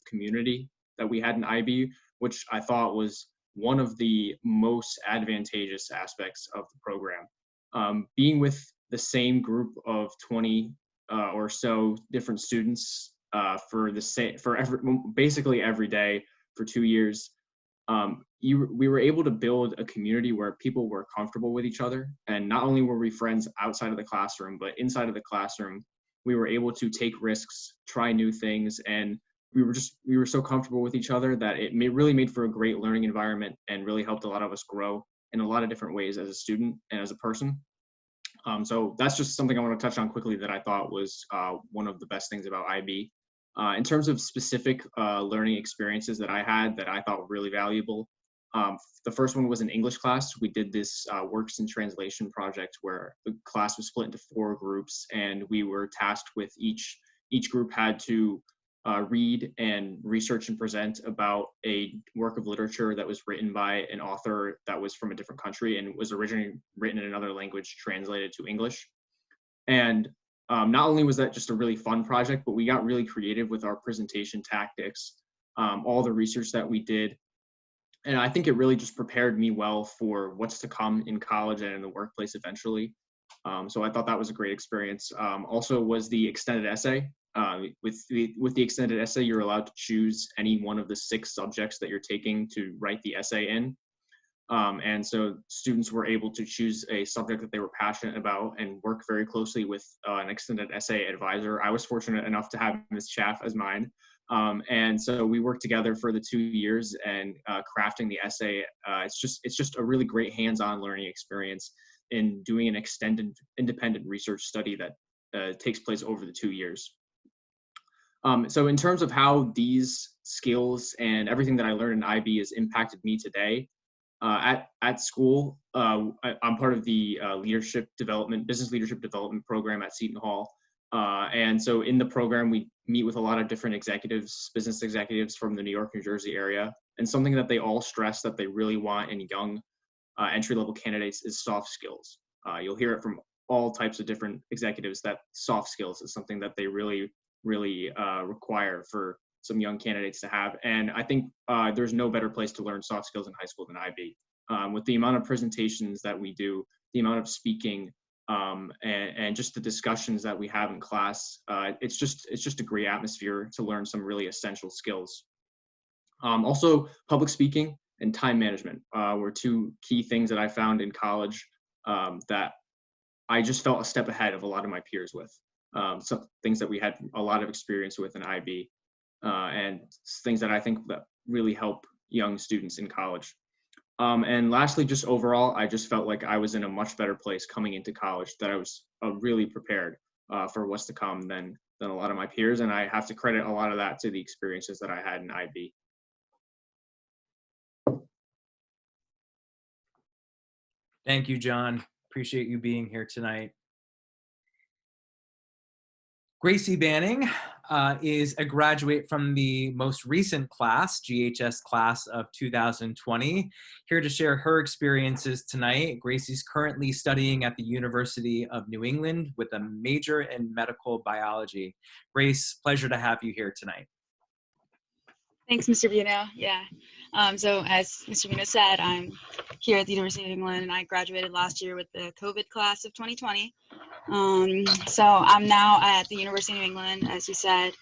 community that we had in IB, which I thought was one of the most advantageous aspects of the program. Being with the same group of 20 or so different students basically every day for 2 years, we were able to build a community where people were comfortable with each other. And not only were we friends outside of the classroom, but inside of the classroom, we were able to take risks, try new things, and we were so comfortable with each other that really made for a great learning environment and really helped a lot of us grow in a lot of different ways as a student and as a person. So that's just something I want to touch on quickly that I thought was one of the best things about IB. In terms of specific learning experiences that I had that I thought were really valuable, the first one was an English class. We did this works in translation project where the class was split into 4 groups, and we were tasked with each group had to read and research and present about a work of literature that was written by an author that was from a different country and was originally written in another language translated to English. And not only was that just a really fun project, but we got really creative with our presentation tactics, all the research that we did. And I think it really just prepared me well for what's to come in college and in the workplace eventually. So I thought that was a great experience. Also was the extended essay. With the extended essay, you're allowed to choose any one of the 6 subjects that you're taking to write the essay in. And so students were able to choose a subject that they were passionate about and work very closely with an extended essay advisor. I was fortunate enough to have Ms. Chaff as mine. And so we worked together for the 2 years and crafting the essay. It's just a really great hands-on learning experience in doing an extended independent research study that takes place over the 2 years. So in terms of how these skills and everything that I learned in IB has impacted me today, at school, I'm part of the business leadership development program at Seton Hall. And so in the program, we meet with a lot of different business executives from the New York, New Jersey area. And something that they all stress that they really want in young entry-level candidates is soft skills. You'll hear it from all types of different executives that soft skills is something that they really require for some young candidates to have. And I think there's no better place to learn soft skills in high school than IB. With the amount of presentations that we do, the amount of speaking, and just the discussions that we have in class, it's just a great atmosphere to learn some really essential skills. Also, public speaking and time management were 2 key things that I found in college that I just felt a step ahead of a lot of my peers with. Some things that we had a lot of experience with in IB, and things that I think that really help young students in college. And lastly, just overall, I just felt like I was in a much better place coming into college, that I was really prepared for what's to come than a lot of my peers. And I have to credit a lot of that to the experiences that I had in IB. Thank you, John. Appreciate you being here tonight. Gracie Banning is a graduate from the most recent class, GHS class of 2020. Here to share her experiences tonight. Gracie's currently studying at the University of New England with a major in medical biology. Grace, pleasure to have you here tonight. Thanks, Mr. Buno. Yeah. So as Mr. Buno said, I'm here at the University of England, and I graduated last year with the COVID class of 2020. So I'm now at the University of New England, as you said.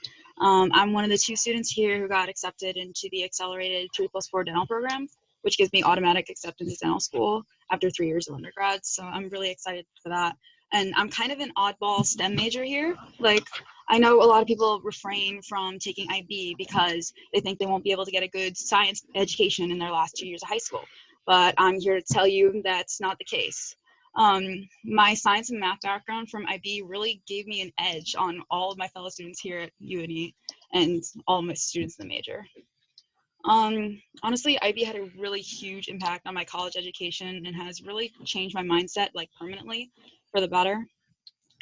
I'm one of the 2 students here who got accepted into the accelerated 3+4 dental program, which gives me automatic acceptance to dental school after 3 years of undergrad. So I'm really excited for that. And I'm kind of an oddball STEM major here. Like, I know a lot of people refrain from taking IB because they think they won't be able to get a good science education in their last 2 years of high school. But I'm here to tell you that's not the case. My science and math background from IB really gave me an edge on all of my fellow students here at UNE and all of my students in the major. Honestly, IB had a really huge impact on my college education and has really changed my mindset, like, permanently for the better.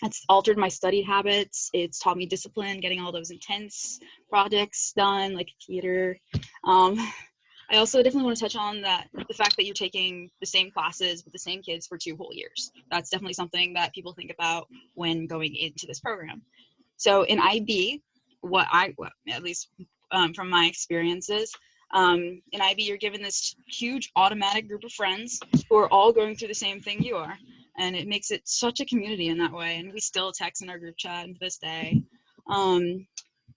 It's altered my study habits. It's taught me discipline, getting all those intense projects done, like theater. I also definitely want to touch on the fact that you're taking the same classes with the same kids for 2 whole years. That's definitely something that people think about when going into this program. So in IB, at least from my experiences. In IB, you're given this huge automatic group of friends who are all going through the same thing you are. And it makes it such a community in that way. And we still text in our group chat to this day.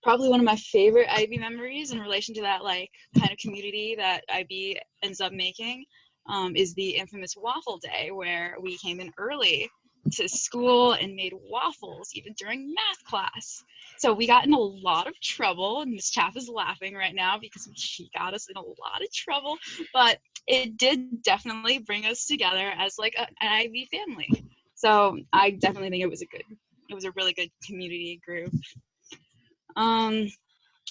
Probably one of my favorite IB memories in relation to that like kind of community that IB ends up making is the infamous waffle day, where we came in early to school and made waffles even during math class. So we got in a lot of trouble, and Miss Chaff is laughing right now because she got us in a lot of trouble, but it did definitely bring us together as like an IB family. So I definitely think it was a really good community group.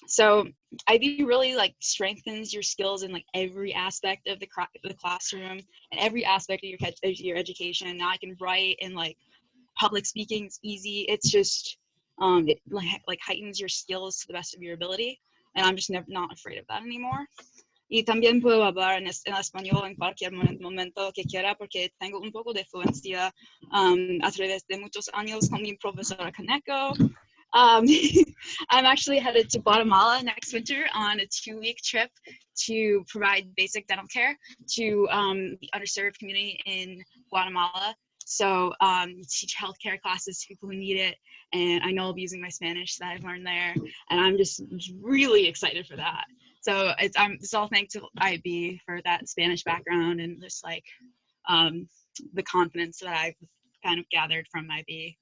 So IB really like strengthens your skills in like every aspect of the classroom and every aspect of your education. Now I can write, and like public speaking is easy. It's just it like heightens your skills to the best of your ability, and I'm just not afraid of that anymore. Y también puedo hablar en español en cualquier momento que quiera porque tengo un poco de fluencia a través de muchos años con mi profesora Kaneko. I'm actually headed to Guatemala next winter on a 2-week trip to provide basic dental care to the underserved community in Guatemala. So teach healthcare classes to people who need it. And I know I'll be using my Spanish that I've learned there. And I'm just really excited for that. So it's all thanks to IB for that Spanish background and just like the confidence that I've kind of gathered from IB.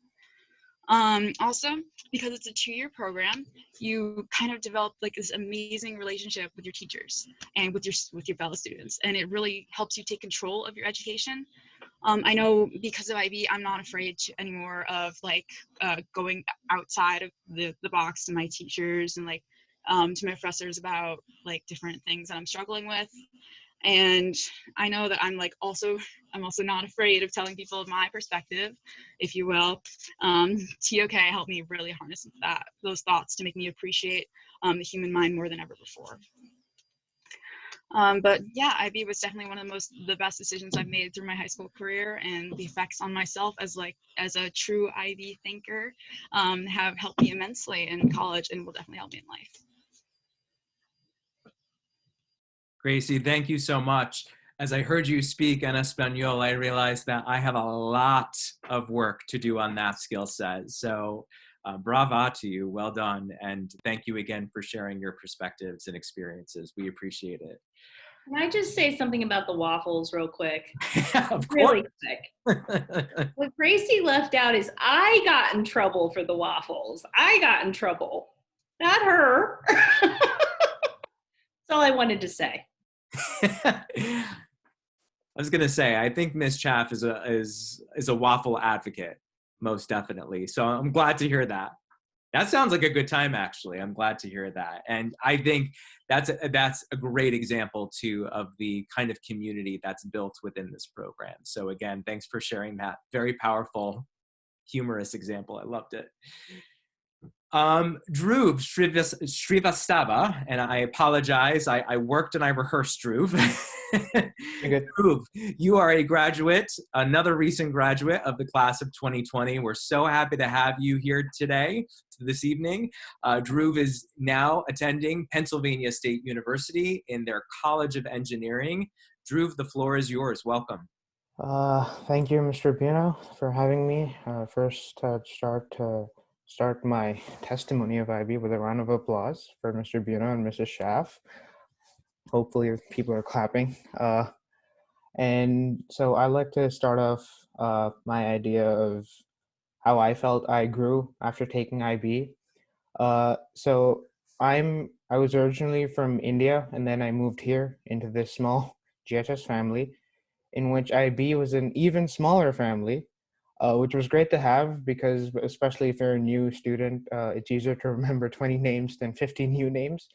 Also, because it's a 2-year program, you kind of develop like this amazing relationship with your teachers and with your fellow students, and it really helps you take control of your education. I know because of IB, I'm not afraid anymore of like going outside of the box to my teachers and like to my professors about like different things that I'm struggling with. And I know that I'm also not afraid of telling people my perspective, if you will. TOK helped me really harness those thoughts to make me appreciate the human mind more than ever before. But yeah, IB was definitely one of the best decisions I've made through my high school career, and the effects on myself as a true IB thinker have helped me immensely in college and will definitely help me in life. Gracie, thank you so much. As I heard you speak en Espanol, I realized that I have a lot of work to do on that skill set. So brava to you, well done. And thank you again for sharing your perspectives and experiences. We appreciate it. Can I just say something about the waffles real quick? Of really course. quick. What Gracie left out is I got in trouble for the waffles. I got in trouble, not her. That's all I wanted to say. I was gonna say, I think Miss Chaff is a waffle advocate, most definitely. So I'm glad to hear that. That sounds like a good time, actually. I'm glad to hear that, and I think that's a great example too of the kind of community that's built within this program. So again, thanks for sharing that very powerful, humorous example. I loved it. Dhruv Srivastava, and I apologize, I worked and I rehearsed Dhruv. Dhruv, you are a graduate, another recent graduate of the class of 2020. We're so happy to have you here today, this evening. Dhruv is now attending Pennsylvania State University in their College of Engineering. Dhruv, the floor is yours. Welcome. Thank you, Mr. Buono, for having me. First, start my testimony of IB with a round of applause for Mr. Buono and Mrs. Schaff. Hopefully people are clapping. And so I'd like to start off my idea of how I felt I grew after taking IB. So I was originally from India, and then I moved here into this small GHS family, in which IB was an even smaller family. Which was great to have because, especially if you're a new student, it's easier to remember 20 names than 50 new names.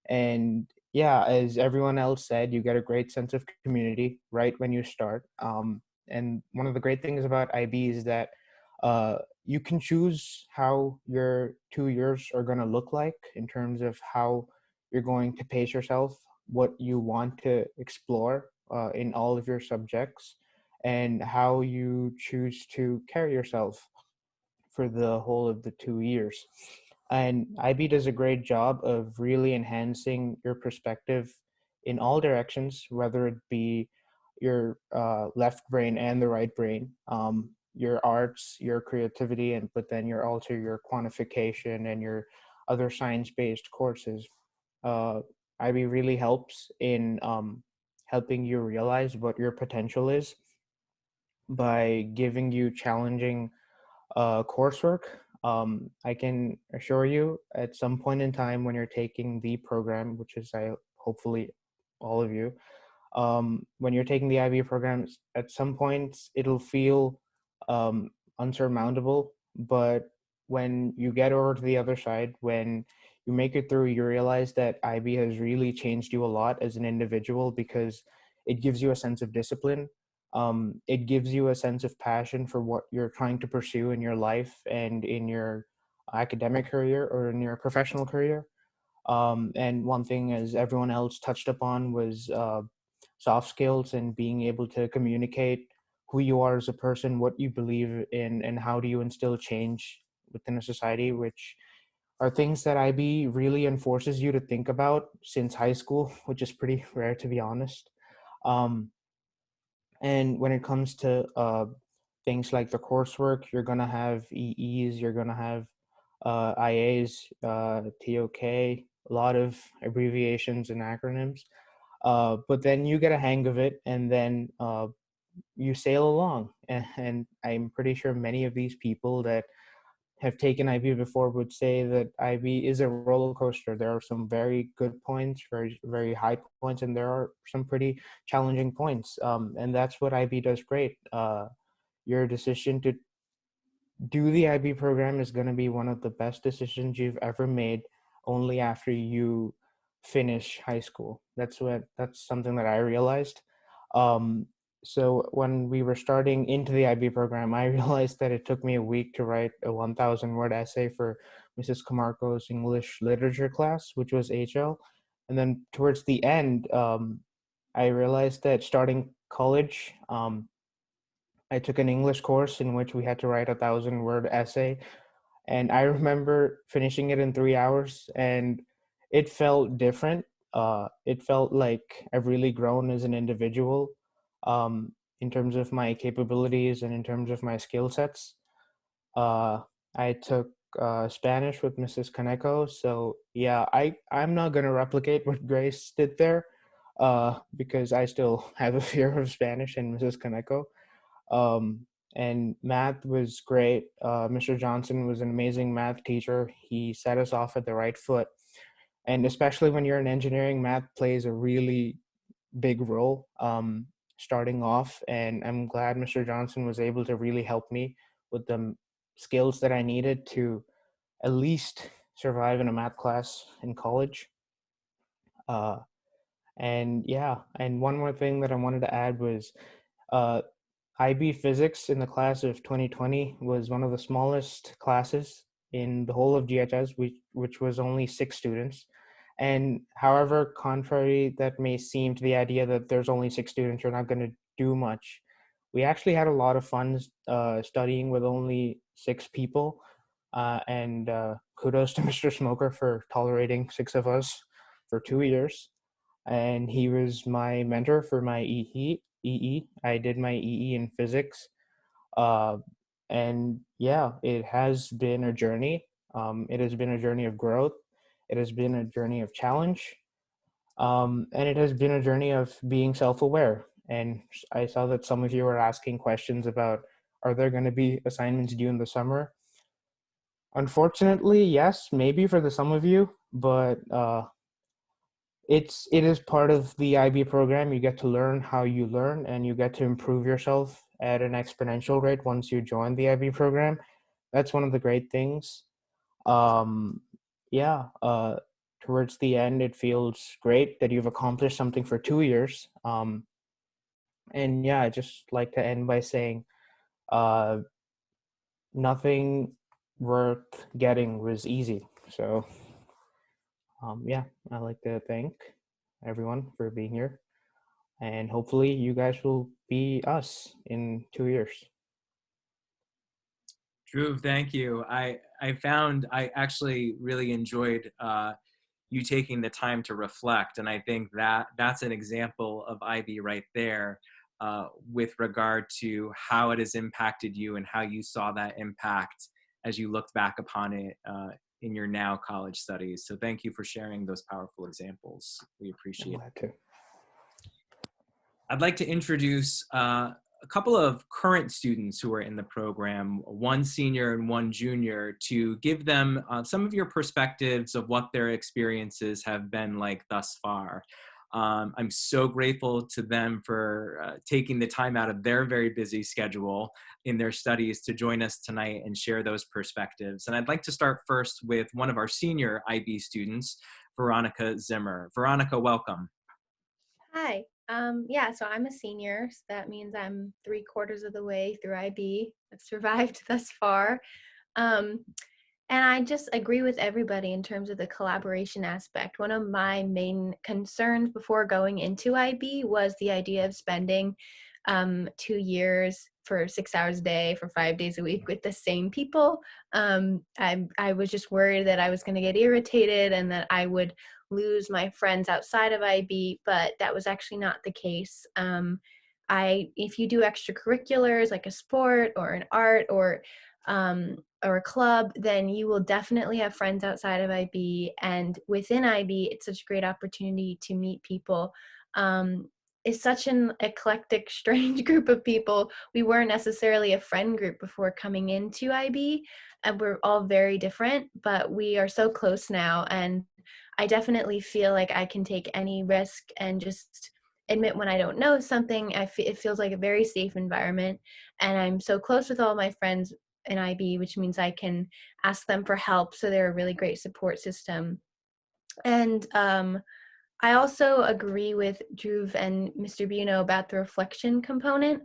And yeah, as everyone else said, you get a great sense of community right when you start. And one of the great things about IB is that you can choose how your 2 years are going to look like in terms of how you're going to pace yourself, what you want to explore in all of your subjects, and how you choose to carry yourself for the whole of the 2 years. And IB does a great job of really enhancing your perspective in all directions, whether it be your left brain and the right brain, your arts, your creativity, and but then your quantification and your other science-based courses. Uh, IB really helps in helping you realize what your potential is by giving you challenging coursework. I can assure you at some point in time when you're taking the program, which is hopefully all of you, when you're taking the IB programs, at some points it'll feel um, unsurmountable. But when you get over to the other side, when you make it through, you realize that IB has really changed you a lot as an individual because it gives you a sense of discipline. It gives you a sense of passion for what you're trying to pursue in your life and in your academic career or in your professional career. And one thing, as everyone else touched upon, was soft skills and being able to communicate who you are as a person, what you believe in, and how do you instill change within a society, which are things that IB really enforces you to think about since high school, which is pretty rare, to be honest. Um, and when it comes to things like the coursework, you're going to have EEs, you're going to have IAs, TOK, a lot of abbreviations and acronyms. But then you get a hang of it, and then you sail along. And I'm pretty sure many of these people that have taken IB before would say that IB is a roller coaster. There are some very good points, very, very high points, and there are some pretty challenging points. And that's what IB does great. Your decision to do the IB program is going to be one of the best decisions you've ever made only after you finish high school. That's something that I realized. Um, so when we were starting into the IB program, I realized that it took me a week to write a 1,000 word essay for Mrs. Camargo's English literature class, which was HL. And then towards the end, I realized that starting college, I took an English course in which we had to write a 1,000 word essay. And I remember finishing it in 3 hours, and it felt different. It felt like I've really grown as an individual um, in terms of my capabilities and in terms of my skill sets. Uh, I took Spanish with Mrs. Kaneko. So yeah, I'm not going to replicate what Grace did there because I still have a fear of Spanish and Mrs. Kaneko. Um, and math was great. Mr. Johnson was an amazing math teacher. He set us off at the right foot. And especially when you're in engineering, math plays a really big role starting off. And I'm glad Mr. Johnson was able to really help me with the skills that I needed to at least survive in a math class in college. Uh, and yeah, and one more thing that I wanted to add was uh, IB Physics in the class of 2020 was one of the smallest classes in the whole of GHS, which was only 6 students. And however contrary that may seem to the idea that there's only 6 students, you're not going to do much. We actually had a lot of fun studying with only 6 people. And kudos to Mr. Smoker for tolerating 6 of us for 2 years. And he was my mentor for my EE. I did my EE in physics. Uh, and yeah, it has been a journey. It has been a journey of growth. It has been a journey of challenge. And it has been a journey of being self-aware. And I saw that some of you were asking questions about, are there going to be assignments due in the summer? Unfortunately, yes, maybe for some of you, but it is part of the IB program. You get to learn how you learn, and you get to improve yourself at an exponential rate once you join the IB program. That's one of the great things. Um, yeah, towards the end, it feels great that you've accomplished something for 2 years. And yeah, I just like to end by saying, uh, nothing worth getting was easy. So yeah, I'd like to thank everyone for being here. And hopefully you guys will be us in 2 years. Dhruv, thank you. I actually really enjoyed you taking the time to reflect, and I think that that's an example of IB right there, with regard to how it has impacted you and how you saw that impact as you looked back upon it in your now college studies. So thank you for sharing those powerful examples. We I'm appreciate it. glad to. I'd like to introduce a couple of current students who are in the program, one senior and one junior, to give them some of your perspectives of what their experiences have been like thus far. I'm so grateful to them for taking the time out of their very busy schedule in their studies to join us tonight and share those perspectives. And I'd like to start first with one of our senior IB students, Veronica Zimmer. Veronica, welcome. Hi. Yeah, so I'm a senior, so that means I'm 3/4 of the way through IB. I've survived thus far. Um, and I just agree with everybody in terms of the collaboration aspect. One of my main concerns before going into IB was the idea of spending 2 years for 6 hours a day for 5 days a week with the same people. I was just worried that I was going to get irritated and that I would lose my friends outside of IB, but that was actually not the case. If you do extracurriculars like a sport or an art or a club, then you will definitely have friends outside of IB. And within IB, it's such a great opportunity to meet people. It's such an eclectic, strange group of people. We weren't necessarily a friend group before coming into IB, and we're all very different, but we are so close now. And I definitely feel like I can take any risk and just admit when I don't know something. It feels like a very safe environment, and I'm so close with all my friends in IB, which means I can ask them for help. So they're a really great support system. And I also agree with Dhruv and Mr. Buno about the reflection component.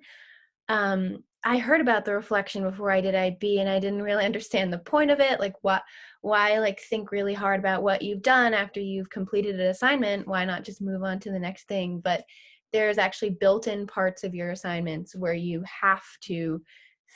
I heard about the reflection before I did IB, and I didn't really understand the point of it. Like, why like think really hard about what you've done after you've completed an assignment? Why not just move on to the next thing? But there's actually built-in parts of your assignments where you have to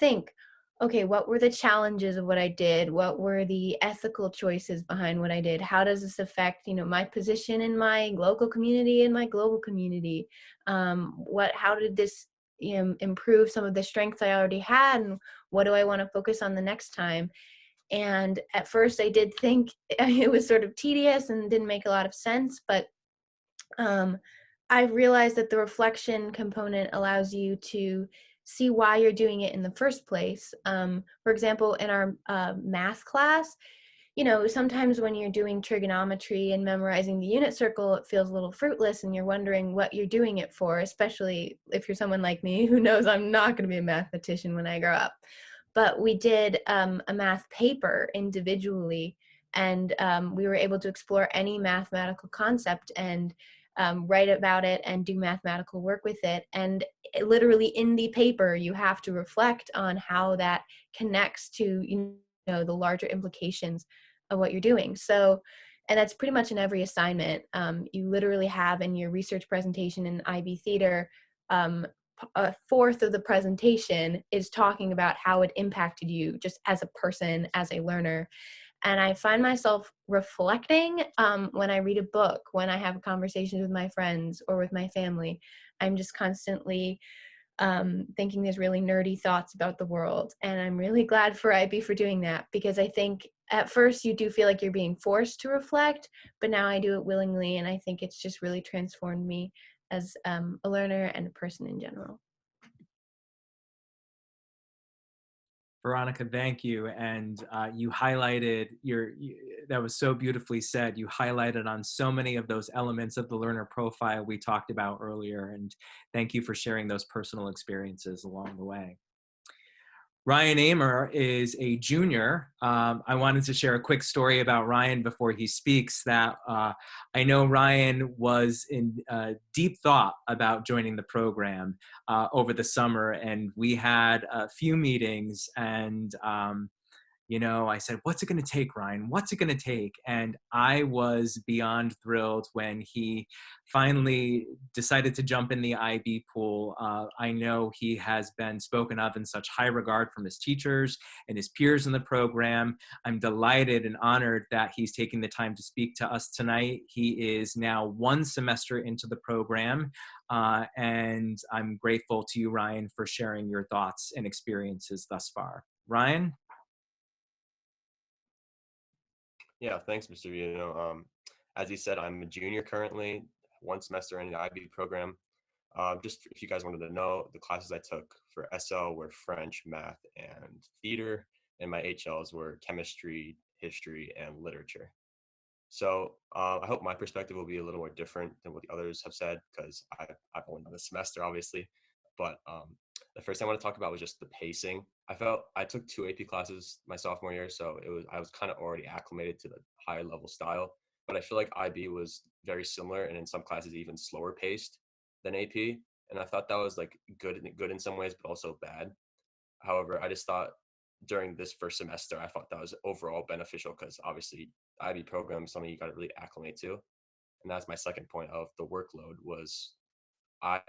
think, okay, what were the challenges of what I did? What were the ethical choices behind what I did? How does this affect, my position in my local community and my global community? How did this improve some of the strengths I already had, and what do I want to focus on the next time? And at first I did think it was sort of tedious and didn't make a lot of sense, but I realized that the reflection component allows you to see why you're doing it in the first place. For example, in our math class, sometimes when you're doing trigonometry and memorizing the unit circle, it feels a little fruitless and you're wondering what you're doing it for, especially if you're someone like me who knows I'm not going to be a mathematician when I grow up. But we did a math paper individually, and we were able to explore any mathematical concept and write about it and do mathematical work with it. And literally in the paper, you have to reflect on how that connects to the larger implications of what you're doing. So, and that's pretty much in every assignment. You literally have in your research presentation in IB Theater, a fourth of the presentation is talking about how it impacted you just as a person, as a learner. And I find myself reflecting when I read a book, when I have conversations with my friends or with my family. I'm just constantly thinking these really nerdy thoughts about the world. And I'm really glad for IB for doing that, because I think at first you do feel like you're being forced to reflect, but now I do it willingly. And I think it's just really transformed me as a learner and a person in general. Veronica, thank you. And you highlighted that was so beautifully said. You highlighted on so many of those elements of the learner profile we talked about earlier. And thank you for sharing those personal experiences along the way. Ryan Amer is a junior. I wanted to share a quick story about Ryan before he speaks. That I know Ryan was in deep thought about joining the program over the summer, and we had a few meetings, and I said, what's it going to take, Ryan? What's it going to take? And I was beyond thrilled when he finally decided to jump in the IB pool. I know he has been spoken of in such high regard from his teachers and his peers in the program. I'm delighted and honored that he's taking the time to speak to us tonight. He is now 1 semester into the program, and I'm grateful to you, Ryan, for sharing your thoughts and experiences thus far. Ryan? Yeah, thanks, Mr. Vino. As he said, I'm a junior currently, 1 semester in the IB program. Just if you guys wanted to know, the classes I took for SL were French, math, and theater, and my HLs were chemistry, history, and literature. So I hope my perspective will be a little more different than what the others have said, because I've only done a semester, obviously. But the first thing I want to talk about was just the pacing. I felt I took 2 AP classes my sophomore year, so I was kind of already acclimated to the higher level style. But I feel like IB was very similar, and in some classes even slower paced than AP. And I thought that was like good in some ways, but also bad. However, I just thought during this first semester, I thought that was overall beneficial, because obviously IB program is something you got to really acclimate to. And that's my second point of the workload was I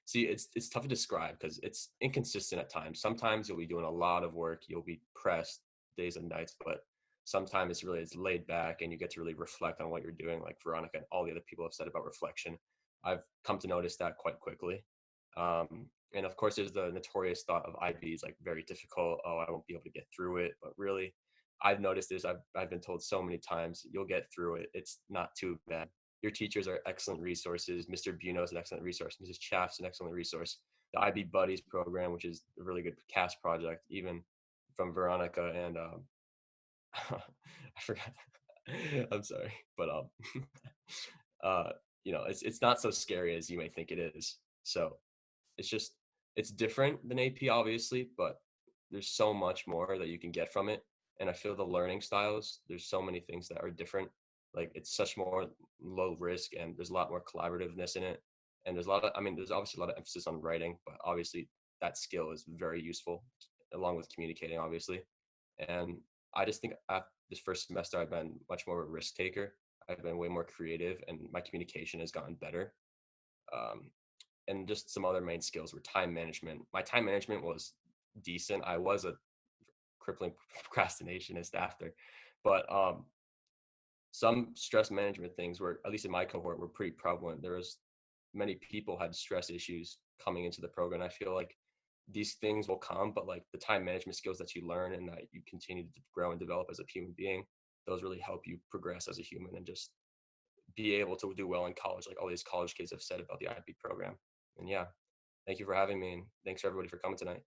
see it's tough to describe because it's inconsistent at times. Sometimes you'll be doing a lot of work, you'll be pressed days and nights, but sometimes it's laid back and you get to really reflect on what you're doing, like Veronica and all the other people have said about reflection. I've come to notice that quite quickly. And of course, there's the notorious thought of IB is like very difficult. Oh, I won't be able to get through it. But really, I've noticed this. I've been told so many times, you'll get through it. It's not too bad. Your teachers are excellent resources. Mr. Buno is an excellent resource. Mrs. Chaff's an excellent resource. The IB Buddies program, which is a really good CAS project, even from Veronica and I forgot. I'm sorry, but it's not so scary as you may think it is. So it's different than AP, obviously, but there's so much more that you can get from it. And I feel the learning styles, there's so many things that are different. Like it's such more low risk and there's a lot more collaborativeness in it. And there's there's obviously a lot of emphasis on writing, but obviously that skill is very useful along with communicating, obviously. And I just think after this first semester, I've been much more of a risk taker. I've been way more creative and my communication has gotten better. And just some other main skills were time management. My time management was decent. I was a crippling procrastinationist after, but some stress management things were, at least in my cohort, were pretty prevalent. There was many people had stress issues coming into the program. I feel like these things will come, but like the time management skills that you learn and that you continue to grow and develop as a human being, those really help you progress as a human and just be able to do well in college, like all these college kids have said about the IB program. And yeah, thank you for having me, and thanks for everybody for coming tonight.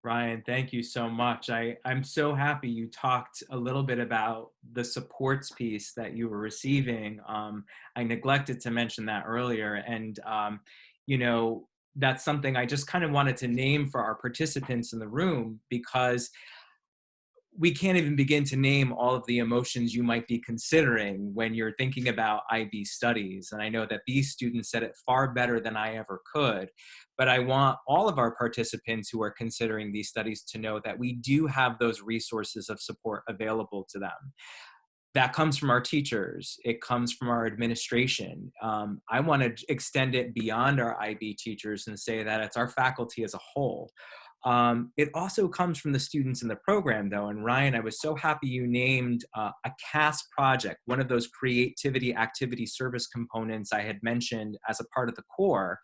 Ryan, thank you so much. I'm so happy you talked a little bit about the supports piece that you were receiving. I neglected to mention that earlier. And, that's something I just kind of wanted to name for our participants in the room, because we can't even begin to name all of the emotions you might be considering when you're thinking about IB studies. And I know that these students said it far better than I ever could. But I want all of our participants who are considering these studies to know that we do have those resources of support available to them. That comes from our teachers. It comes from our administration. I want to extend it beyond our IB teachers and say that it's our faculty as a whole. It also comes from the students in the program, though. And Ryan, I was so happy you named a CAS project, one of those creativity activity service components I had mentioned as a part of the core.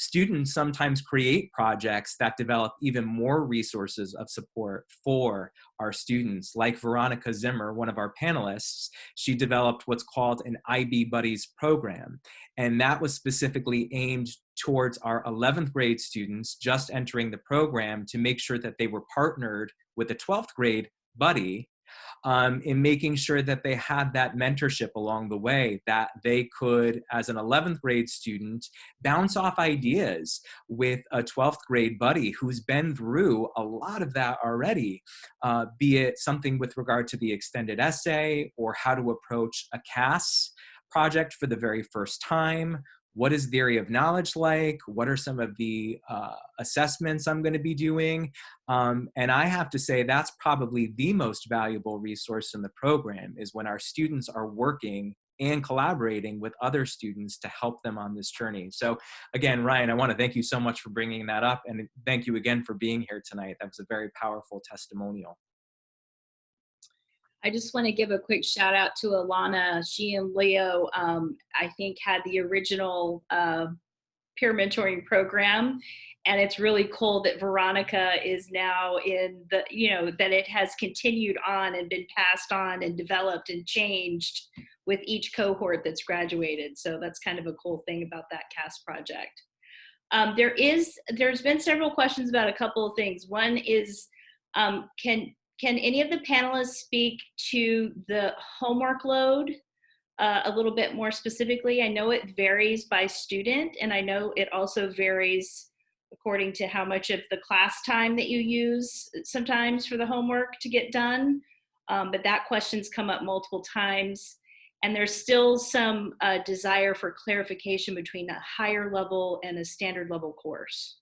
Students sometimes create projects that develop even more resources of support for our students. Like Veronica Zimmer, one of our panelists, she developed what's called an IB Buddies program. And that was specifically aimed towards our 11th grade students just entering the program to make sure that they were partnered with a 12th grade buddy in making sure that they had that mentorship along the way, that they could, as an 11th grade student, bounce off ideas with a 12th grade buddy who's been through a lot of that already, be it something with regard to the extended essay or how to approach a CAS project for the very first time, what is the area of knowledge like? What are some of the assessments I'm going to be doing? And I have to say that's probably the most valuable resource in the program, is when our students are working and collaborating with other students to help them on this journey. So again, Ryan, I want to thank you so much for bringing that up, and thank you again for being here tonight. That was a very powerful testimonial. I just want to give a quick shout out to Alana. She and Leo, I think, had the original peer mentoring program. And it's really cool that Veronica is now in the, that it has continued on and been passed on and developed and changed with each cohort that's graduated. So that's kind of a cool thing about that CAST project. There's been several questions about a couple of things. One is, can any of the panelists speak to the homework load a little bit more specifically? I know it varies by student, and I know it also varies according to how much of the class time that you use sometimes for the homework to get done. But that question's come up multiple times. And there's still some desire for clarification between a higher level and a standard level course.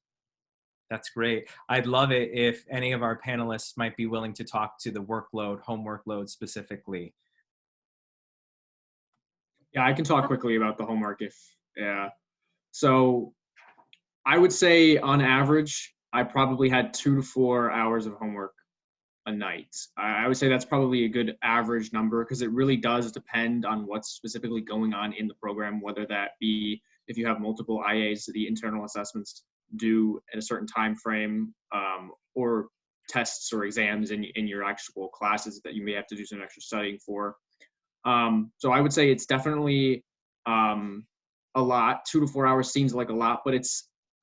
That's great. I'd love it if any of our panelists might be willing to talk to the workload, homework load specifically. Yeah, I can talk quickly about the homework yeah. So I would say on average, I probably had 2 to 4 hours of homework a night. I would say that's probably a good average number, because it really does depend on what's specifically going on in the program, whether that be if you have multiple IAs, the internal assessments due at a certain time frame, or tests or exams in your actual classes that you may have to do some extra studying for. So I would say it's definitely a lot. 2 to 4 hours seems like a lot, but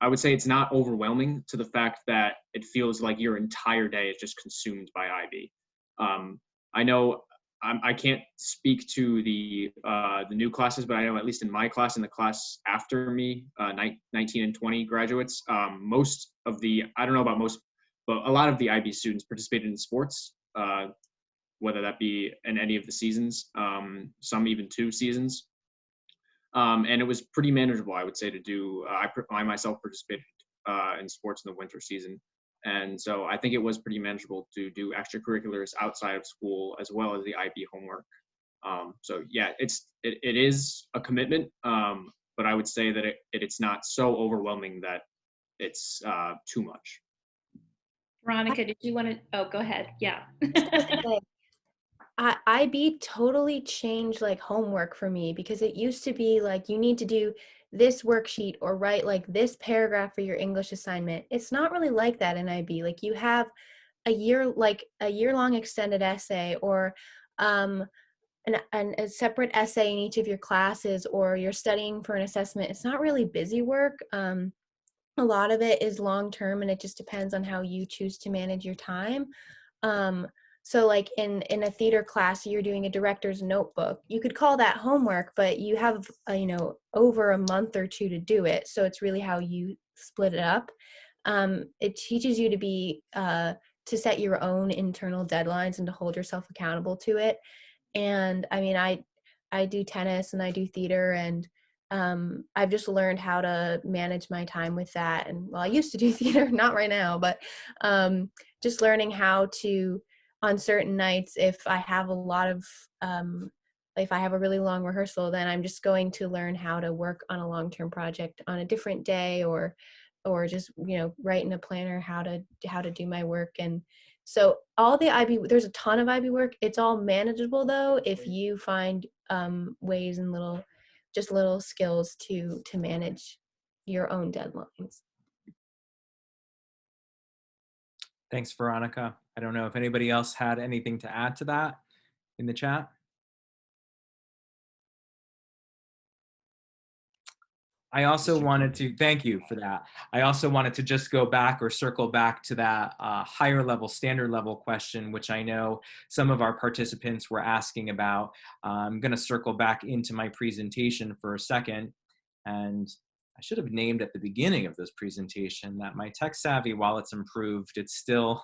I would say it's not overwhelming to the fact that it feels like your entire day is just consumed by IB. I know I can't speak to the new classes, but I know at least in my class and the class after me, 19 and 20 graduates, most of I don't know about most, but a lot of the IB students participated in sports, whether that be in any of the seasons, some even 2 seasons. And it was pretty manageable, I would say, to do. I myself participated in sports in the winter season. And so I think it was pretty manageable to do extracurriculars outside of school as well as the IB homework. So yeah, it is a commitment, but I would say that it's not so overwhelming that it's too much. Veronica, did you want to, oh, go ahead. Yeah. IB totally changed like homework for me, because it used to be like you need to do this worksheet or write like this paragraph for your English assignment. It's not really like that in IB. Like you have a year-long extended essay, or a separate essay in each of your classes, or you're studying for an assessment. It's not really busy work. A lot of it is long-term, and it just depends on how you choose to manage your time. So like in a theater class, you're doing a director's notebook. You could call that homework, but you have, over a month or 2 to do it. So it's really how you split it up. It teaches you to set your own internal deadlines and to hold yourself accountable to it. And I mean, I do tennis and I do theater, and I've just learned how to manage my time with that. And well, I used to do theater, not right now, but just learning how to, on certain nights, if I have if I have a really long rehearsal, then I'm just going to learn how to work on a long-term project on a different day, or just, write in a planner how to do my work. And so all the IB, there's a ton of IB work. It's all manageable though, if you find ways and little skills to manage your own deadlines. Thanks, Veronica. I don't know if anybody else had anything to add to that in the chat. I also wanted to, thank you for that. I also wanted to just go back or circle back to that higher level, standard level question, which I know some of our participants were asking about. I'm going to circle back into my presentation for a second. And I should have named at the beginning of this presentation that my tech savvy, while it's improved, it's still,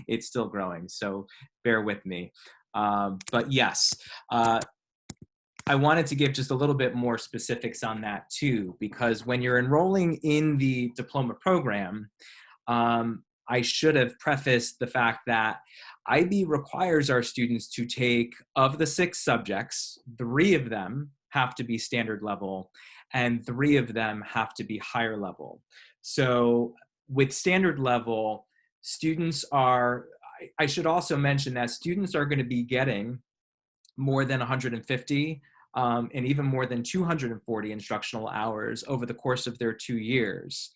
it's still growing. So bear with me. But yes, I wanted to give just a little bit more specifics on that too, because when you're enrolling in the diploma program, I should have prefaced the fact that IB requires our students to take, of the 6 subjects, 3 of them have to be standard level and 3 of them have to be higher level. So with standard level, students are, I should also mention that students are going to be getting more than 150 and even more than 240 instructional hours over the course of their 2 years.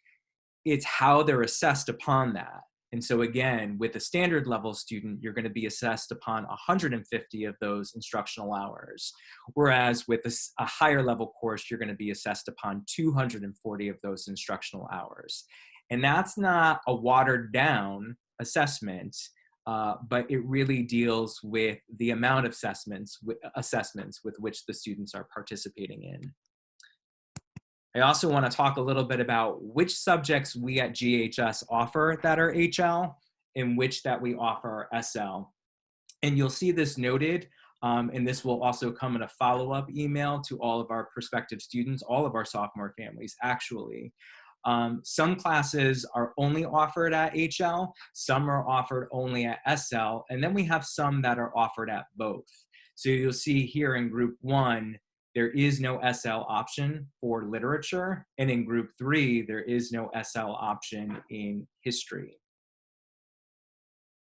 It's how they're assessed upon that. And so again, with a standard level student, you're going to be assessed upon 150 of those instructional hours. Whereas with a higher level course, you're going to be assessed upon 240 of those instructional hours. And that's not a watered down assessment, but it really deals with the amount of assessments with which the students are participating in. I also want to talk a little bit about which subjects we at GHS offer that are HL and which that we offer SL. And you'll see this noted, and this will also come in a follow-up email to all of our prospective students, all of our sophomore families, actually. Some classes are only offered at HL, some are offered only at SL, and then we have some that are offered at both. So you'll see here in group 1, there is no SL option for literature, and in group 3, there is no SL option in history.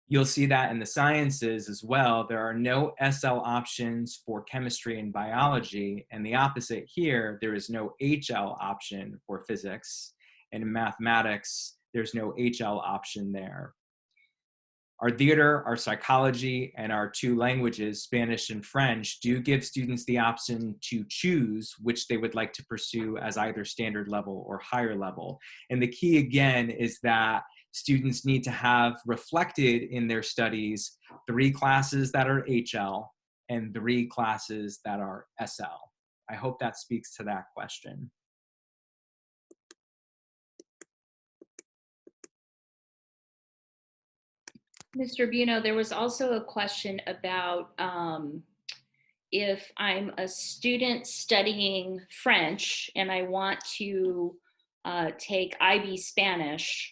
You'll see that in the sciences as well. There are no SL options for chemistry and biology, and the opposite here, there is no HL option for physics, and in mathematics, there's no HL option there. Our theater, our psychology, and our 2 languages, Spanish and French, do give students the option to choose which they would like to pursue as either standard level or higher level. And the key again is that students need to have reflected in their studies 3 classes that are HL and 3 classes that are SL. I hope that speaks to that question. Mr. Buno, there was also a question about if I'm a student studying French and I want to take IB Spanish,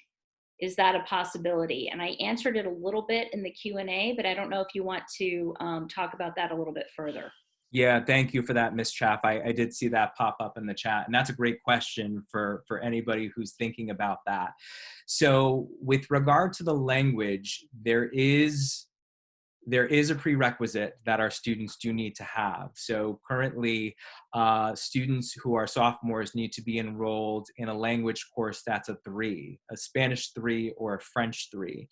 is that a possibility? And I answered it a little bit in the Q&A, but I don't know if you want to talk about that a little bit further. Yeah, thank you for that, Ms. Chaff. I did see that pop up in the chat, and that's a great question for anybody who's thinking about that. So with regard to the language, there is a prerequisite that our students do need to have. So currently, students who are sophomores need to be enrolled in a language course that's a 3, a Spanish 3 or a French 3.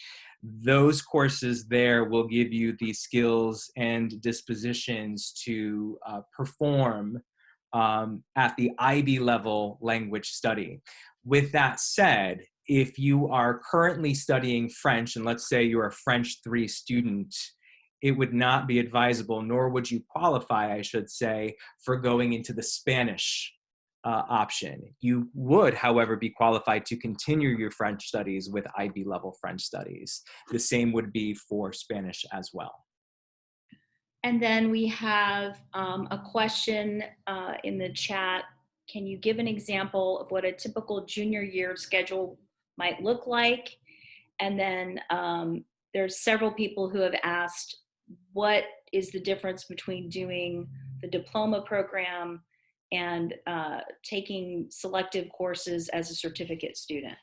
Those courses there will give you the skills and dispositions to perform at the IB level language study. With that said, if you are currently studying French, and let's say you're a French 3 student, it would not be advisable, nor would you qualify, I should say, for going into the Spanish option. You would, however, be qualified to continue your French studies with IB level French studies. The same would be for Spanish as well. And then we have a question in the chat. Can you give an example of what a typical junior year schedule might look like? And then there's several people who have asked, what is the difference between doing the diploma program and taking selective courses as a certificate student?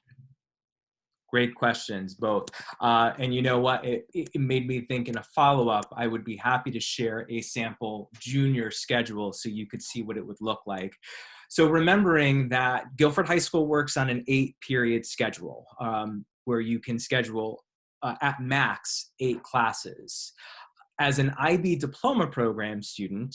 Great questions, both. And you know what, it made me think in a follow-up, I would be happy to share a sample junior schedule so you could see what it would look like. So remembering that Guilford High School works on an 8-period schedule where you can schedule at max 8 classes. As an IB diploma program student,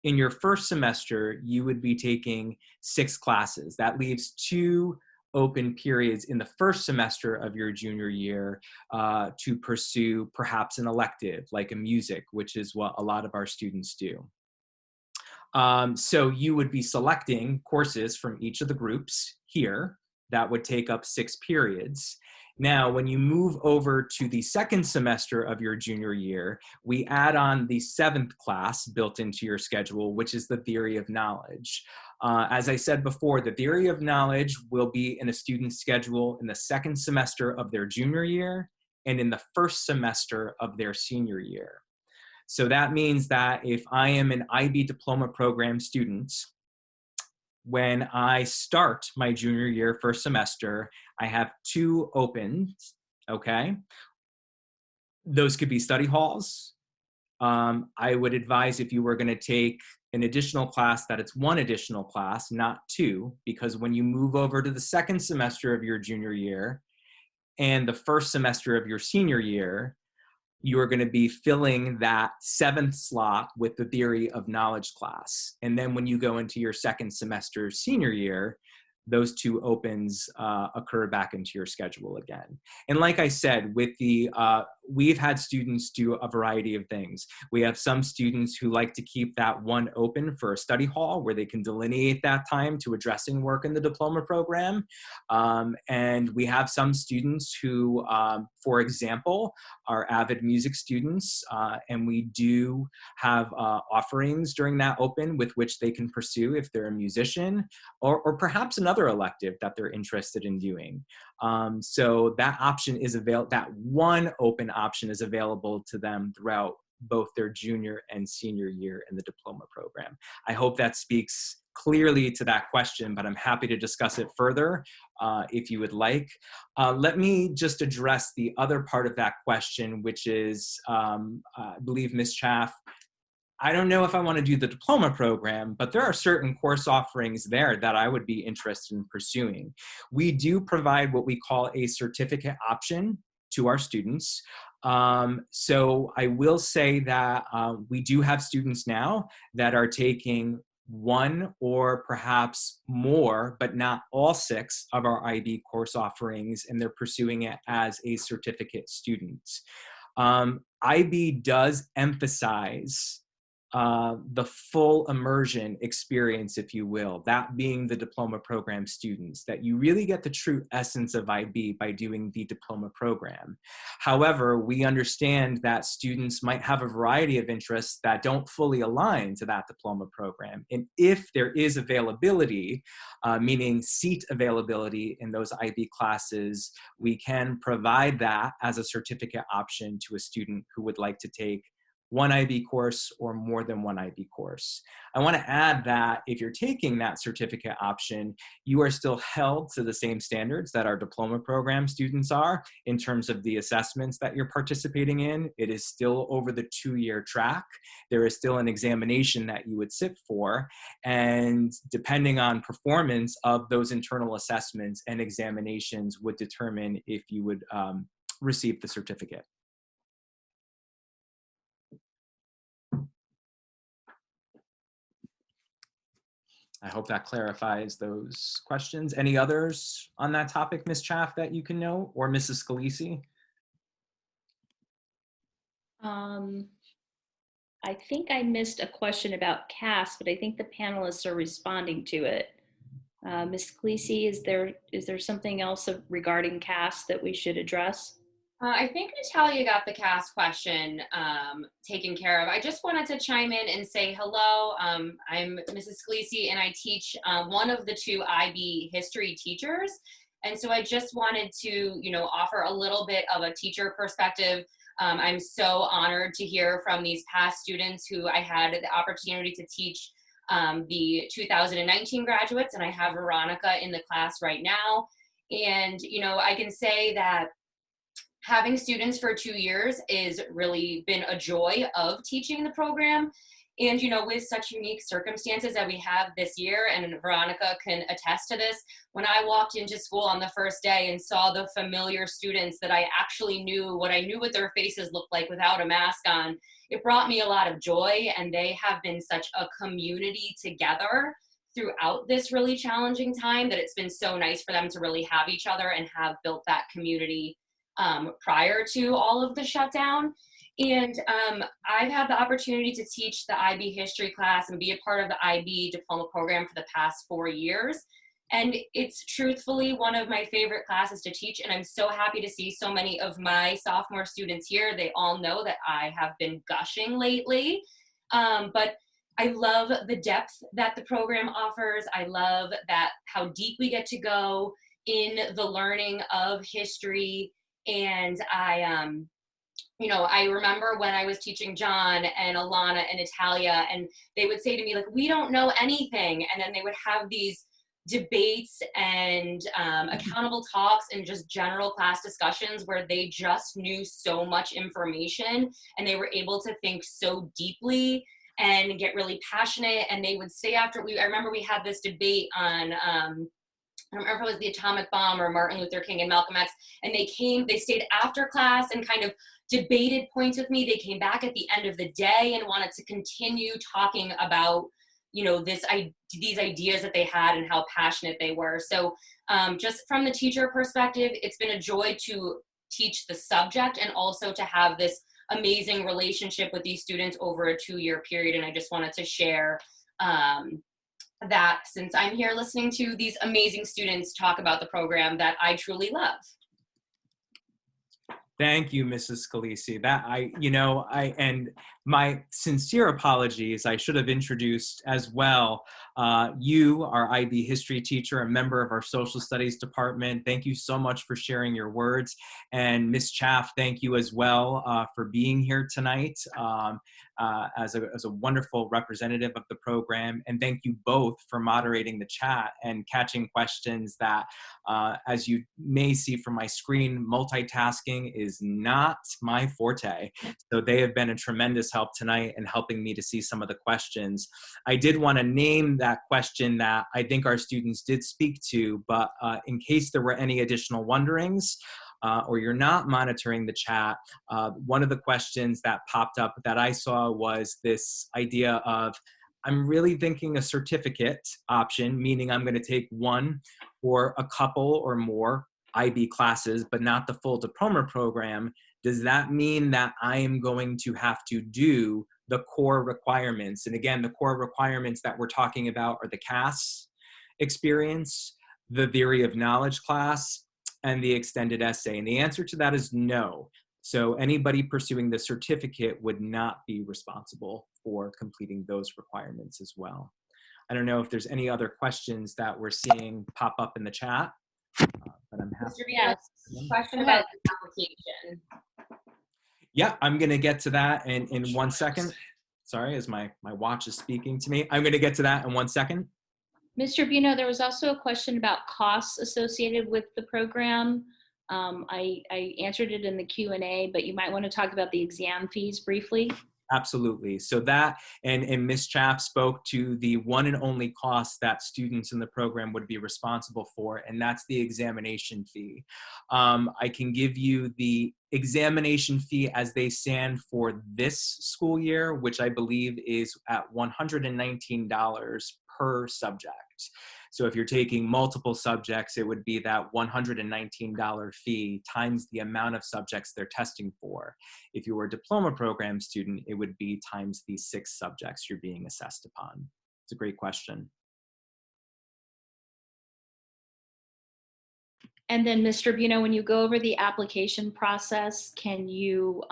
in your first semester, you would be taking 6 classes. That leaves 2 open periods in the first semester of your junior year to pursue perhaps an elective like a music, which is what a lot of our students do. So you would be selecting courses from each of the groups here that would take up 6 periods. Now, when you move over to the second semester of your junior year, we add on the 7th class built into your schedule, which is the theory of knowledge. As I said before, the theory of knowledge will be in a student's schedule in the second semester of their junior year and in the first semester of their senior year. So that means that if I am an IB diploma program student, when I start my junior year first semester, I have 2 opens, okay? Those could be study halls. I would advise if you were gonna take an additional class that it's 1 additional class, not 2, because when you move over to the second semester of your junior year and the first semester of your senior year, you are going to be filling that 7th slot with the theory of knowledge class. And then when you go into your second semester senior year, those 2 opens occur back into your schedule again. And like I said, with the we've had students do a variety of things. We have some students who like to keep that 1 open for a study hall where they can delineate that time to addressing work in the diploma program. And we have some students who, for example, are avid music students, and we do have offerings during that open with which they can pursue if they're a musician, or perhaps another elective that they're interested in doing. So that option is available, that 1 open option is available to them throughout both their junior and senior year in the diploma program. I hope that speaks clearly to that question, but I'm happy to discuss it further if you would like. Let me just address the other part of that question, which is, I believe Ms. Chaff, I don't know if I want to do the diploma program, but there are certain course offerings there that I would be interested in pursuing. We do provide what we call a certificate option to our students. So I will say that we do have students now that are taking 1 or perhaps more, but not all 6 of our IB course offerings, and they're pursuing it as a certificate student. IB does emphasize the full immersion experience, if you will, that being the diploma program students, that you really get the true essence of IB by doing the diploma program. However, we understand that students might have a variety of interests that don't fully align to that diploma program. And if there is availability, meaning seat availability in those IB classes, we can provide that as a certificate option to a student who would like to take 1 IB course or more than 1 IB course. I want to add that if you're taking that certificate option, you are still held to the same standards that our diploma program students are in terms of the assessments that you're participating in. It is still over the 2-year track. There is still an examination that you would sit for, and depending on performance of those internal assessments and examinations would determine if you would receive the certificate. I hope that clarifies those questions. Any others on that topic, Ms. Chaff, that you can know, or Mrs. Scalisi? I think I missed a question about CAS, but I think the panelists are responding to it. Ms. Scalisi, is there something else regarding CAS that we should address? I think Natalia got the CAS question taken care of. I just wanted to chime in and say hello. I'm Mrs. Scalisi, and I teach 1 of the 2 IB history teachers. And so I just wanted to, offer a little bit of a teacher perspective. I'm so honored to hear from these past students who I had the opportunity to teach the 2019 graduates, and I have Veronica in the class right now. And, I can say that having students for 2 years is really been a joy of teaching the program. And, with such unique circumstances that we have this year, and Veronica can attest to this, when I walked into school on the first day and saw the familiar students that I actually knew, what their faces looked like without a mask on, it brought me a lot of joy. And they have been such a community together throughout this really challenging time that it's been so nice for them to really have each other and have built that community prior to all of the shutdown. And I've had the opportunity to teach the IB history class and be a part of the IB diploma program for the past 4 years. And it's truthfully one of my favorite classes to teach. And I'm so happy to see so many of my sophomore students here. They all know that I have been gushing lately. But I love the depth that the program offers. I love that how deep we get to go in the learning of history. And I remember when I was teaching John and Alana and Natalia, and they would say to me, like, we don't know anything. And then they would have these debates and accountable talks and just general class discussions where they just knew so much information and they were able to think so deeply and get really passionate. And they would stay after I remember we had this debate on I don't remember if it was the atomic bomb or Martin Luther King and Malcolm X, and they stayed after class and kind of debated points with me. They came back at the end of the day and wanted to continue talking about, these ideas that they had and how passionate they were. So just from the teacher perspective, it's been a joy to teach the subject and also to have this amazing relationship with these students over a 2-year period. And I just wanted to share that since I'm here listening to these amazing students talk about the program that I truly love. Thank you, Mrs. Scalisi. And my sincere apologies. I should have introduced as well you, our IB history teacher, a member of our social studies department. Thank you so much for sharing your words. And Ms. Chaff, thank you as well for being here tonight as a wonderful representative of the program. And thank you both for moderating the chat and catching questions that, as you may see from my screen, multitasking is not my forte. So they have been a tremendous help tonight in helping me to see some of the questions. I did want to name that question that I think our students did speak to, but in case there were any additional wonderings, or you're not monitoring the chat, one of the questions that popped up that I saw was this idea of, I'm really thinking a certificate option, meaning I'm going to take one or a couple or more IB classes, but not the full diploma program. Does that mean that I am going to have to do the core requirements? And again, the core requirements that we're talking about are the CAS experience, the theory of knowledge class, and the extended essay. And the answer to that is no. So anybody pursuing the certificate would not be responsible for completing those requirements as well. I don't know if there's any other questions that we're seeing pop up in the chat, but I'm happy. Yes. Question about the application. Yeah, I'm gonna get to that in 1 second. Sorry, as my watch is speaking to me. I'm gonna get to that in 1 second. Mr. Buno, there was also a question about costs associated with the program. I answered it in the Q&A, but you might want to talk about the exam fees briefly. Absolutely. So that, and Ms. Chaff spoke to the one and only cost that students in the program would be responsible for, and that's the examination fee. I can give you the examination fee as they stand for this school year, which I believe is at $119 per subject. So if you're taking multiple subjects, it would be that $119 fee times the amount of subjects they're testing for. If you were a diploma program student, it would be times the 6 subjects you're being assessed upon. It's a great question. And then, Mr. Buno, when you go over the application process, can you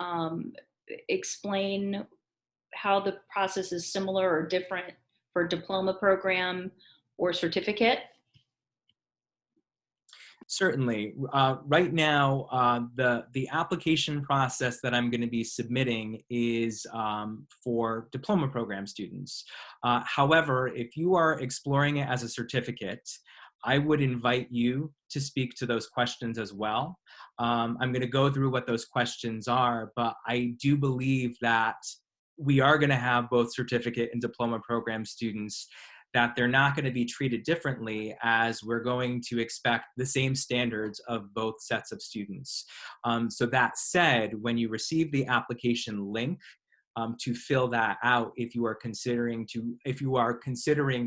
explain how the process is similar or different for diploma program or certificate? Certainly. Right now, the application process that I'm going to be submitting is for diploma program students. However, if you are exploring it as a certificate, I would invite you to speak to those questions as well. I'm going to go through what those questions are, but I do believe that we are going to have both certificate and diploma program students, that they're not going to be treated differently, as we're going to expect the same standards of both sets of students. So that said, when you receive the application link to fill that out, if you are considering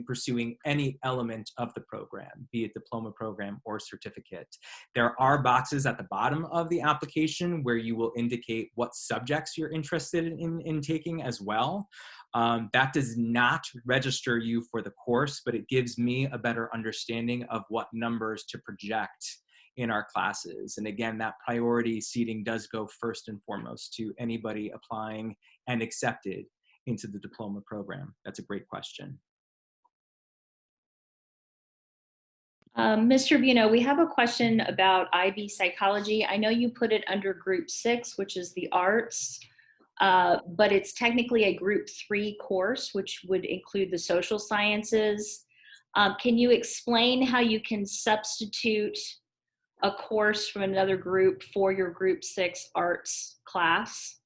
pursuing any element of the program, be it diploma program or certificate, there are boxes at the bottom of the application where you will indicate what subjects you're interested in taking as well. That does not register you for the course, but it gives me a better understanding of what numbers to project in our classes. And again, that priority seating does go first and foremost to anybody applying and accepted into the diploma program. That's a great question. Mr. Buno, we have a question about IB psychology. I know you put it under group 6, which is the arts, but it's technically a group 3 course, which would include the social sciences. Can you explain how you can substitute a course from another group for your group 6 arts class?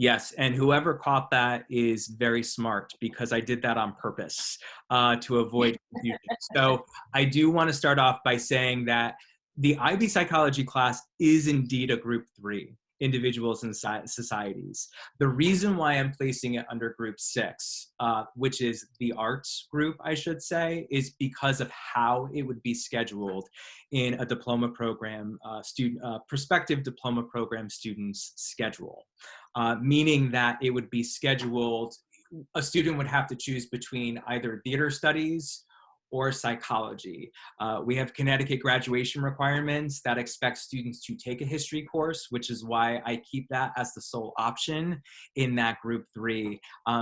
Yes, and whoever caught that is very smart, because I did that on purpose to avoid confusion. So I do want to start off by saying that the IB psychology class is indeed a group 3, individuals and societies. The reason why I'm placing it under group 6, which is the arts group, I should say, is because of how it would be scheduled in a diploma program, prospective diploma program students' schedule. Meaning that it would be scheduled, a student would have to choose between either theater studies or psychology. We have Connecticut graduation requirements that expect students to take a history course, which is why I keep that as the sole option in that group 3.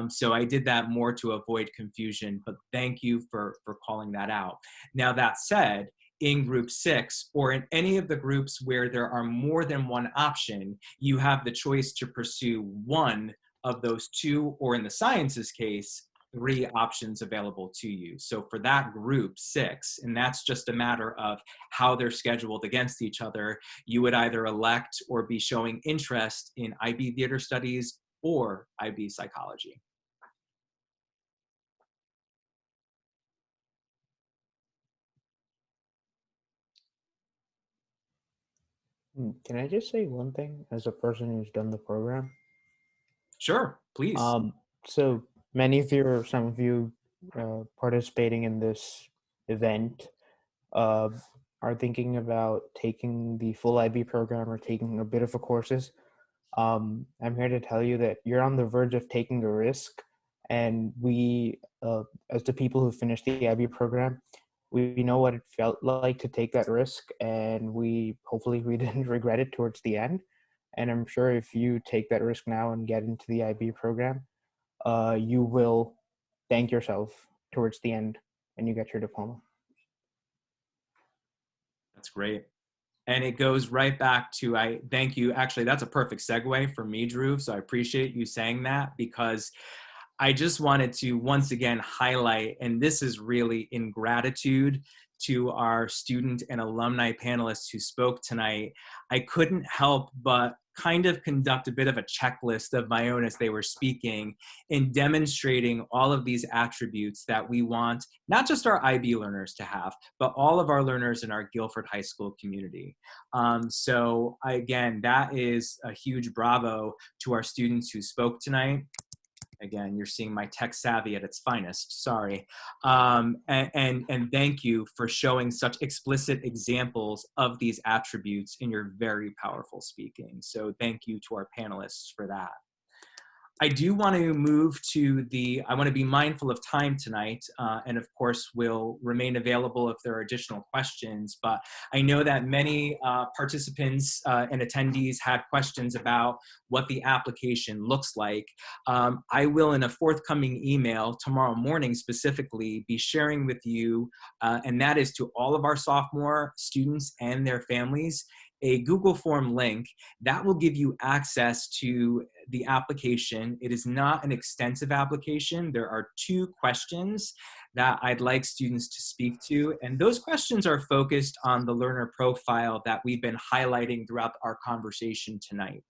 So I did that more to avoid confusion, but thank you for calling that out. Now that said, in group 6 or in any of the groups where there are more than one option, you have the choice to pursue one of those 2, or in the sciences case, 3 options available to you. So for that group 6, and that's just a matter of how they're scheduled against each other, you would either elect or be showing interest in IB theater studies or IB psychology. Can I just say one thing as a person who's done the program? Sure, please. So many of you, or some of you, participating in this event are thinking about taking the full IB program or taking a bit of a courses. I'm here to tell you that you're on the verge of taking a risk, and we, as the people who finished the IB program, we know what it felt like to take that risk, and hopefully we didn't regret it towards the end. And I'm sure if you take that risk now and get into the IB program, you will thank yourself towards the end when you get your diploma. That's great. And it goes right back to, I thank you. Actually, that's a perfect segue for me, Dhruv. So I appreciate you saying that, because I just wanted to once again highlight, and this is really in gratitude to our student and alumni panelists who spoke tonight. I couldn't help but kind of conduct a bit of a checklist of my own as they were speaking, in demonstrating all of these attributes that we want not just our IB learners to have, but all of our learners in our Guilford High School community. So again, that is a huge bravo to our students who spoke tonight. Again, you're seeing my tech savvy at its finest, sorry. And thank you for showing such explicit examples of these attributes in your very powerful speaking. So thank you to our panelists for that. I do want to move to I want to be mindful of time tonight, and of course will remain available if there are additional questions, but I know that many participants and attendees had questions about what the application looks like. I will, in a forthcoming email tomorrow morning specifically, be sharing with you, and that is to all of our sophomore students and their families, a Google form link that will give you access to the application. It is not an extensive application. There are 2 questions that I'd like students to speak to, and those questions are focused on the learner profile that we've been highlighting throughout our conversation tonight.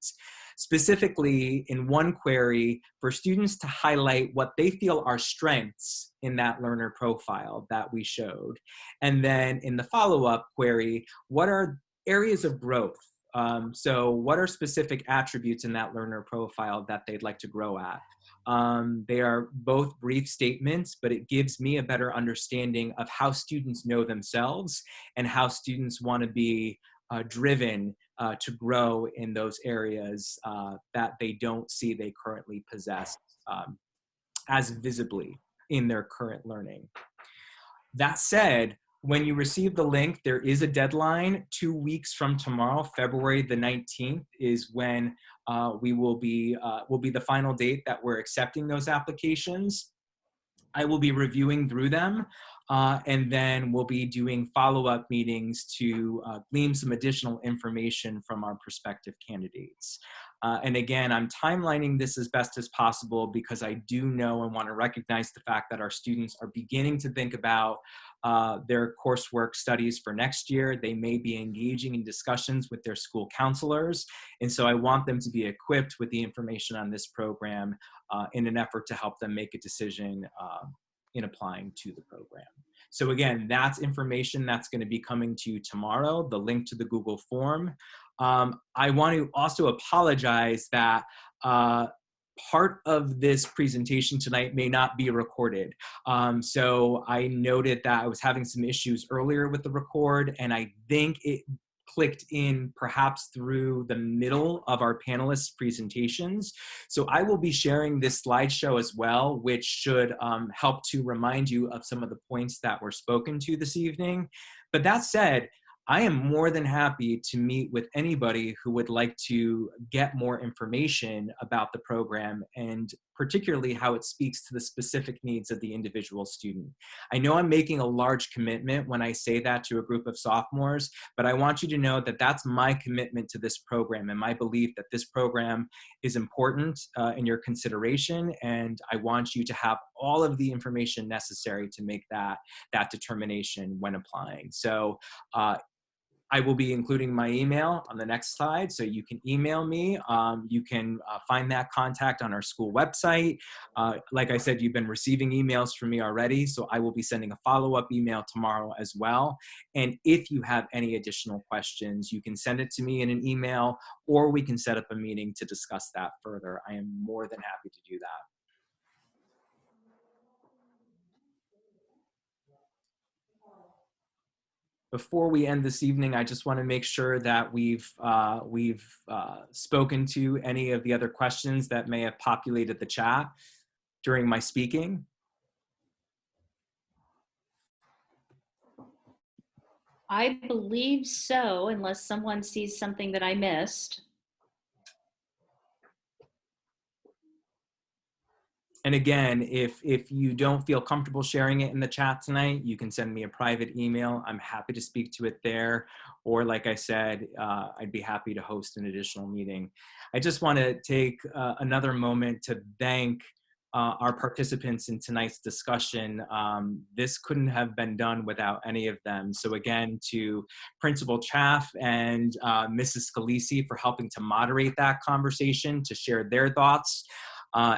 Specifically, in one query, for students to highlight what they feel are strengths in that learner profile that we showed. And then in the follow-up query, what are areas of growth? So what are specific attributes in that learner profile that they'd like to grow at? They are both brief statements, but it gives me a better understanding of how students know themselves and how students want to be driven to grow in those areas that they don't see they currently possess. as visibly in their current learning. That said, when you receive the link, there is a deadline. 2 weeks from tomorrow, February the 19th, is when will be the final date that we're accepting those applications. I will be reviewing through them, and then we'll be doing follow-up meetings to glean some additional information from our prospective candidates. And again, I'm timelining this as best as possible because I do know and want to recognize the fact that our students are beginning to think about their coursework studies for next year. They may be engaging in discussions with their school counselors. And so I want them to be equipped with the information on this program in an effort to help them make a decision in applying to the program. So again, that's information that's going to be coming to you tomorrow, the link to the Google form. I want to also apologize that part of this presentation tonight may not be recorded. So I noted that I was having some issues earlier with the record, and I think it clicked in perhaps through the middle of our panelists' presentations. So I will be sharing this slideshow as well, which should help to remind you of some of the points that were spoken to this evening. But that said, I am more than happy to meet with anybody who would like to get more information about the program and particularly how it speaks to the specific needs of the individual student. I know I'm making a large commitment when I say that to a group of sophomores, but I want you to know that that's my commitment to this program and my belief that this program is important in your consideration, and I want you to have all of the information necessary to make that determination when applying. So I will be including my email on the next slide, so you can email me. You can find that contact on our school website. Like I said, you've been receiving emails from me already, so I will be sending a follow-up email tomorrow as well. And if you have any additional questions, you can send it to me in an email, or we can set up a meeting to discuss that further. I am more than happy to do that. Before we end this evening, I just want to make sure that we've spoken to any of the other questions that may have populated the chat during my speaking. I believe so, unless someone sees something that I missed. And again, if you don't feel comfortable sharing it in the chat tonight, you can send me a private email. I'm happy to speak to it there. Or like I said, I'd be happy to host an additional meeting. I just want to take another moment to thank our participants in tonight's discussion. This couldn't have been done without any of them. So again, to Principal Chaff and Mrs. Scalisi for helping to moderate that conversation, to share their thoughts.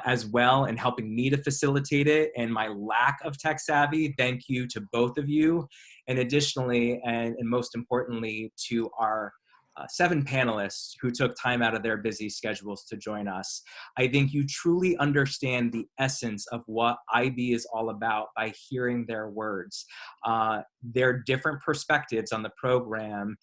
As well, and helping me to facilitate it, and my lack of tech savvy. Thank you to both of you. And additionally, and most importantly, to our 7 panelists who took time out of their busy schedules to join us. I think you truly understand the essence of what IB is all about by hearing their words. Their different perspectives on the program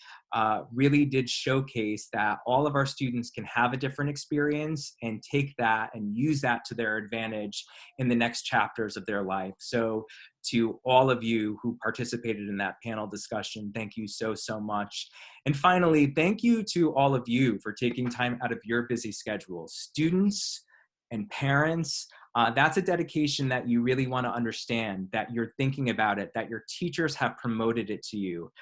really did showcase that all of our students can have a different experience and take that and use that to their advantage in the next chapters of their life. So to all of you who participated in that panel discussion, thank you so, so much. And finally, thank you to all of you for taking time out of your busy schedules. Students and parents, that's a dedication that you really want to understand, that you're thinking about it, that your teachers have promoted it to you.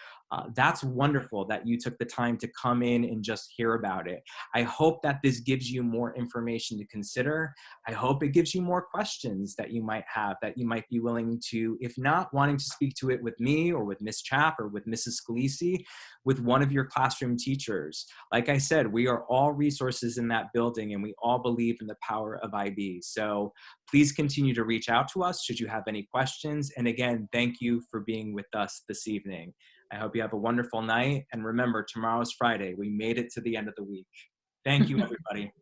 That's wonderful that you took the time to come in and just hear about it. I hope that this gives you more information to consider. I hope it gives you more questions that you might have, that you might be willing to, if not wanting to speak to it with me or with Ms. Chapp or with Mrs. Scalisi, with one of your classroom teachers. Like I said, we are all resources in that building, and we all believe in the power of IB. So please continue to reach out to us should you have any questions. And again, thank you for being with us this evening. I hope you have a wonderful night. And remember, tomorrow's Friday. We made it to the end of the week. Thank you, everybody.